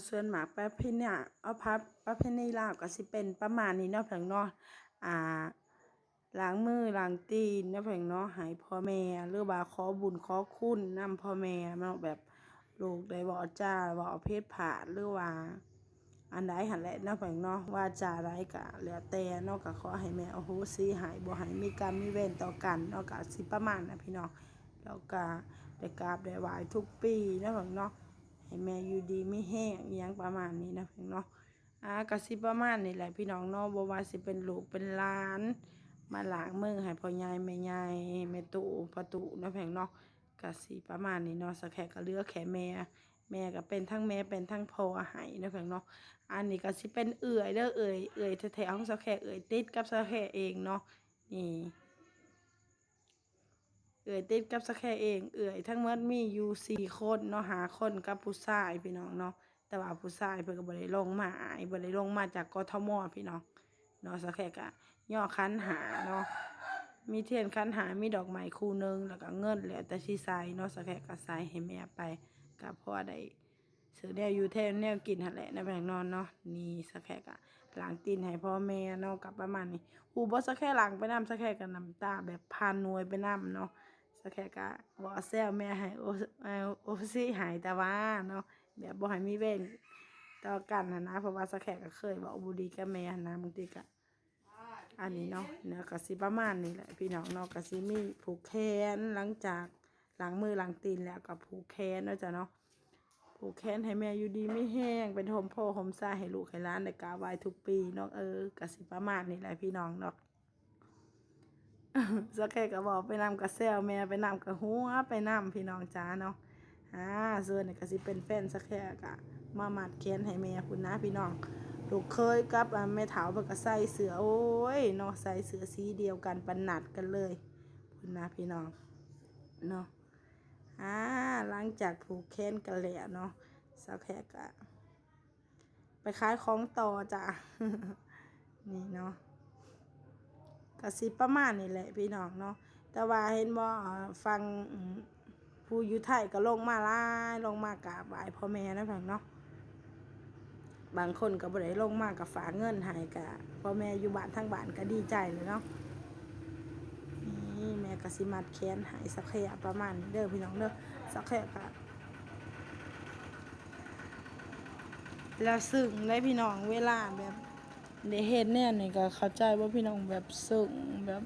ส่วนมากประเพณีเอาประเพณีลาวก็สิเป็นประมาณนี้เนาะเพิ่นเนาะอ่าล้างมือล้างตีนเนาะเพิ่นเนาะให้พ่อแม่หรือว่าขอบุญขอคุณนำพ่อแม่เนาะแบบลูกได้เว้าจาเว้าเพศผาดหรือว่าอันใดหั้นแหละเนาะเพิ่นเนาะว่าจาใดก็แล้วแต่เนาะก็ขอให้แม่อโหสิให้บ่ให้มีกรรมมีเวรต่อกันเนาะก็สิประมาณนั้นพี่น้องแล้วก็ได้กราบได้ไหว้ทุกปีเนาะเพิ่นเนาะ ให้แม่อยู่ดีไม่แห้งอิหยังประมาณนี้นะพี่น้องก็สิประมาณนี้แหละพี่น้องเนาะบ่ว่าสิเป็นลูกเป็นหลานมาล้างมือให้พ่อใหญ่แม่ใหญ่แม่ตู่พ่อตู่เนาะพี่น้องเนาะก็สิประมาณนี้เนาะสักแค่ก็เหลือแค่แม่ก็เป็นทั้งแม่เป็นทั้งพ่อให้เนาะพี่น้องเนาะอันนี้ก็สิเป็นเอื่อยเด้อเอื่อยแท้ๆของสักแค่เอื่อยติดกับสักแค่เองเนาะนี่ติดกับสักแค่เองทั้งหมดมีอยู่4 คนเนาะ5 คนกับผู้ชายพี่น้องเนาะแต่ว่าผู้ชายเพิ่นก็บ่ได้ลงมาบ่ได้ลงมาจากกทมพี่น้องเนาะสักแค่ก็ย่อคันหาเนาะมีเทียนคันหามีดอกไม้คู่หนึงแล้วก็เงินแล้วแต่สิใส่เนาะสักแค่ก็ใส่ให้แม่ไปก็พอได้ซื้อแนวอยู่แถวแนวกินหั่นแหละในแบ่งนอนเนาะนี่สักแค่ก็ล้างตีนให้พ่อแม่เนาะกับประมาณนี้บ่สักแค่ล้างไปนำสักแค่ก็น้ำตาแบบพานวยไปนำเนาะ สักแค่ก็บ่แซวแม่ให้โอสิหายแต่ว่าเนาะแบบบ่ให้มีเวรต่อกันนะเพราะว่าสักแค่ก็เคยเว้าบ่ดีกับแม่นะบางทีก็อันนี้เนาะก็สิประมาณนี้แหละพี่น้องเนาะก็สิมีผูกแขนหลังจากล้างมือล้างตีนแล้วก็ผูกแขนเนาะจ้ะเนาะผูกแขนให้แม่อยู่ดีไม่แห้งเป็นห่มโพห่มซ่าให้ลูกให้หลานได้กราบไหว้ทุกปีเนาะก็สิประมาณนี้แหละพี่น้องเนาะ สักแค่ก็บอกไปนำกับแซวแม่ไปนำกับหัวไปนำพี่น้องจ้าเนาะส่วนนี่ก็สิเป็นแฟนสักแค่ก็มามัดแขนให้แม่คุณนะพี่น้องลูกเคยกับแม่เฒ่าเพิ่นก็ใส่เสื้อโอ้ยเนาะใส่เสื้อสีเดียวกันปานนัดกันเลยคุณนะพี่น้องเนาะหลังจากผูกแขนกันแล้วเนาะสักแค่ก็ไปขายของต่อจ้ะ นี่เนาะ ก็สิประมาณนี่แหละพี่น้องเนาะแต่ว่าเห็นบ่ฟังผู้อยู่ไทยก็ลงมาหลายลงมากราบไหว้พ่อแม่นะพี่น้องเนาะบางคนก็บ่ได้ลงมาก็ฝากเงินให้ก็พ่อแม่อยู่บ้านทั้งบ้านก็ดีใจเลยเนาะนี่แม่ก็สิมัดแขนให้สักแค่ประมาณนี้เด้อพี่น้องเด้อสักแค่ก็แล้วซึ้งได้พี่น้องเวลาแบบได้เฮ็ดแนวนี่ก็เข้าใจว่าพี่น้องแบบซึ้งแบบ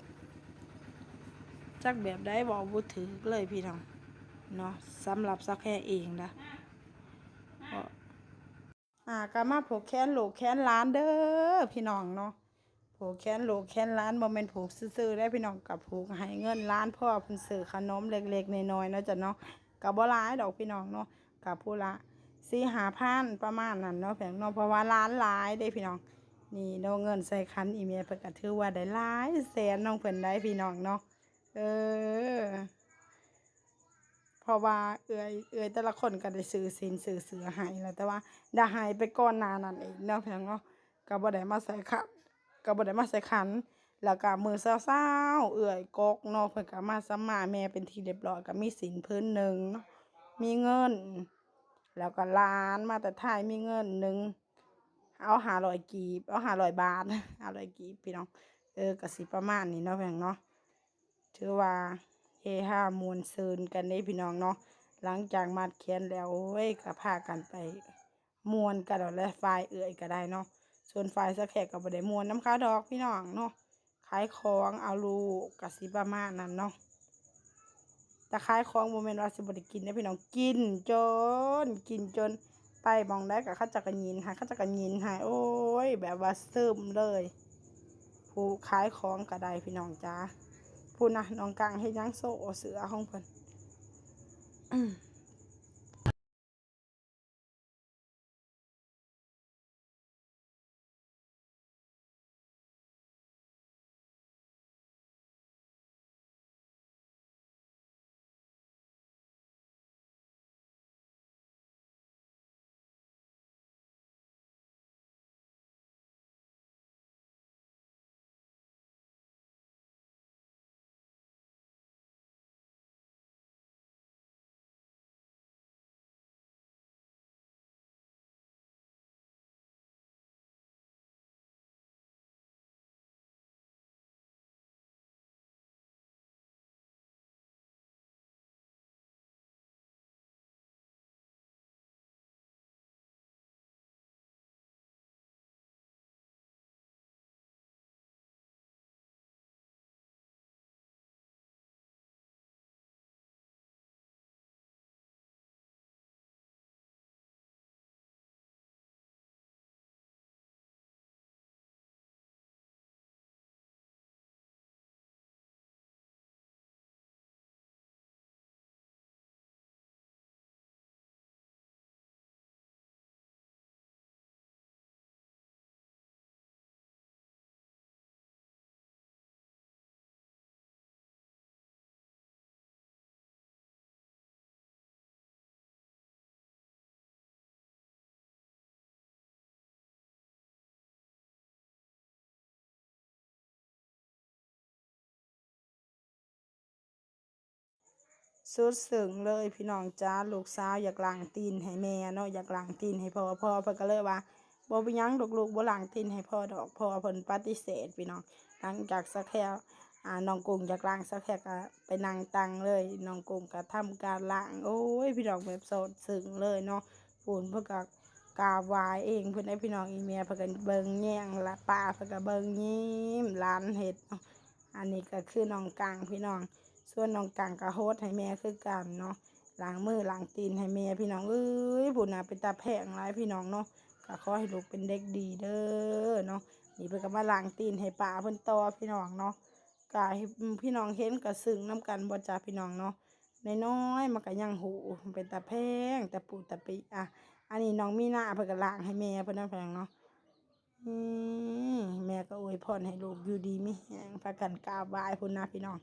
จักแบบได้บอกบ่ถูกเลยพี่น้อง เนาะสำหรับสักแค่เองนะก็มาผูกแขนลูกแขนหลานเด้อพี่น้องเนาะผูกแขนลูกแขนหลานบ่แม่นผูกซื่อๆได้พี่น้องกับผูกให้เงินล้านพ่อเพิ่นซื้อขนมเล็กๆน้อยๆเนาะจ้ะเนาะก็บ่หลายดอกพี่น้องเนาะกับผู้ละ4-5,000ประมาณนั้นเนาะเพียงเนาะเพราะว่าล้านหลายเด้พี่น้องนี่เนาะเงินใส่ขันอีเมลเพิ่นก็ถือว่าได้หลายแสนน้องเพิ่นได้พี่น้องเนาะเออ เพราะว่าแต่ละคนก็ได้ซื้อสินซื้อเสือให้แล้วแต่ว่าได้ให้ไปก่อนหน้านั้นเองเนาะเพียงเนาะก็บ่ได้มาใส่ขันก็บ่ได้มาใส่ขันแล้วก็มื้อเช้าๆกกเนาะเพิ่นก็มาสัมมาแม่เป็นที่เรียบร้อยก็มีศีลผืนหนึ่งเนาะมีเงินแล้วก็หลานมาแต่ไทยมีเงินหนึ่งเอา500กีบเอา500 บาท500กีบพี่น้องก็สิประมาณนี้เนาะเพียงเนาะถือว่าเฮฮามวลซืนกันได้พี่น้องเนาะหลังจากมัดแขนแล้วโอ้ยก็พากันไปมวนกันแล้วฝ่ายก็ได้เนาะส่วนฝ่ายสักแขกก็บ่ได้มวนน้ำค้าดอกพี่น้องเนาะขายของเอาลูกก็สิประมาณนั้นเนาะแต่ขายของบ่แม่นว่าสิบ่ได้กินนะพี่น้องกินจนไปมองได้ก็เขาจักกะยินให้เขาจักกะยินให้โอ้ยแบบว่าซึมเลยผู้ขายของก็ได้พี่น้องจ้าพูดนะน้องกลางเฮ็ดหยังโซ่เสือของเพิ่น สุดซึ้งเลยพี่น้องจ้าลูกสาวอยากล้างตีนให้แม่เนาะอยากล้างตีนให้พ่อเพิ่นก็เลยว่าบ่เป็นหยังลูกบ่ล้างตีนให้พ่อดอกพ่อเพิ่นปฏิเสธพี่น้องหลังจากสักแค่น้องกุ้งอยากล้างสักแค่ก็ไปนั่งตังเลยน้องกุ้งก็ทำการล้างโอ้ยพี่น้องแบบสดซึ้งเลยเนาะปูนเพิ่นก็กราบไหว้เองเพิ่นให้พี่น้องอีเมียเพิ่นก็เบิ่งแย่งละป้าเพิ่นก็เบิ่งยิ้มหลานเฮ็ดเนาะอันนี้ก็คือน้องกังพี่น้องส่วนน้องกังก็โฮสให้แม่คือกันเนาะล้างมือล้างตีนให้แม่พี่น้องเอ้ยพุ่นน่ะเป็นตาแพงหลายพี่น้องเนาะก็ขอให้ลูกเป็นเด็กดีเด้อเนาะนี่เพิ่นก็มาล้างตีนให้ป้าเพิ่นต่อพี่น้องเนาะก็ให้พี่น้องเห็นก็ซึ้งนํกันบ่จ้าพี่น้องเนาะน้อยๆมันก็ยังหูเป็นตาแพงตาปูตาปิอันนี้น้องมีหน้าเพิ่นก็ล้างให้แม่เพิ่นนั่นเพิ่นเนาะแม่ก็อวยพรให้ลูกอยู่ดีมีแรงพากันกราบไหว้พุ่นนะพี่น้อง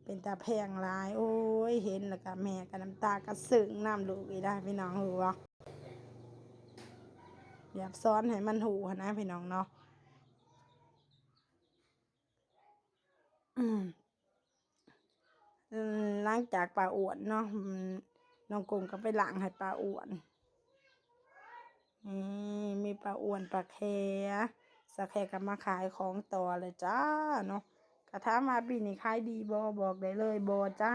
เป็นตาแพงหลายโอ้ยเห็นแล้วก็แม่ก็น้ำตาก็ซึ้งน้ำลูกอีได้พี่น้องหูบ่อยากซ้อนให้มันหูนะพี่น้องเนาะอืมหลังจากปลาอ้วนเนาะน้องกุ้งก็ไปล้างให้ปลาอ้วนมีปลาอ้วนปลาแคสักแค่ก็มาขายของต่อเลยจ้าเนาะก็ถามว่าปีนี้ขายดีบ่บอกได้เลยบ่จ้า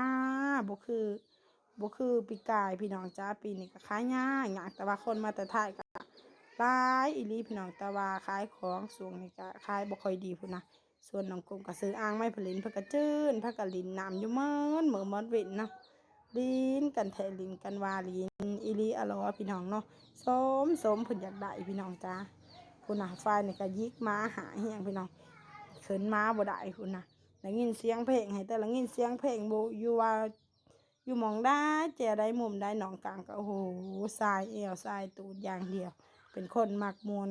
บ่คือปีกายพี่น้องจ้าปีนี้ก็ขายยากแต่ว่าคนมาแต่ไทยก็หลายอีหลีพี่น้องแต่ว่าขายของช่วงนี้ก็ขายบ่ค่อยดีพุ่นนะส่วนน้องกุ้งก็ซื้ออ่างไม้ผลินเพิ่นก็จื้นเพิ่นก็ลินน้ำอยู่มื้อเว้นเนาะลินกันแท้ลินกันว่าลินอีหลีอะลอพี่น้องเนาะสมเพิ่นอยากได้พี่น้องจ้าพุ่นน่ะฝ่ายนี่ก็ยิกม้าหาเฮียงพี่น้องเขินม้าบ่ได้พุ่นน่ะได้ยินเสียงเพลงให้แต่ละยินเสียงเพลงบ่อยู่ว่าอยู่หม้องใดแจ้ใดมุมใดน้องกลางก็โอ้โหสายเอวสายตูดอย่างเดียวเป็นคนมักม่วน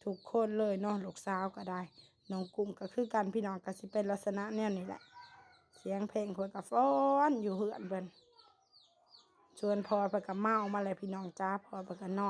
ทุกคนเลยเนาะลูกสาวก็ได้น้องกุ้งก็คือกันพี่น้องก็สิเป็นลักษณะแนวนี้แหละเสียงเพลงเพิ่นก็ฟ้อนอยู่เฮือนเพิ่นชวนพ่อเพิ่นก็เมามาเลยพี่น้องจ้าพ่อเพิ่นก็นอน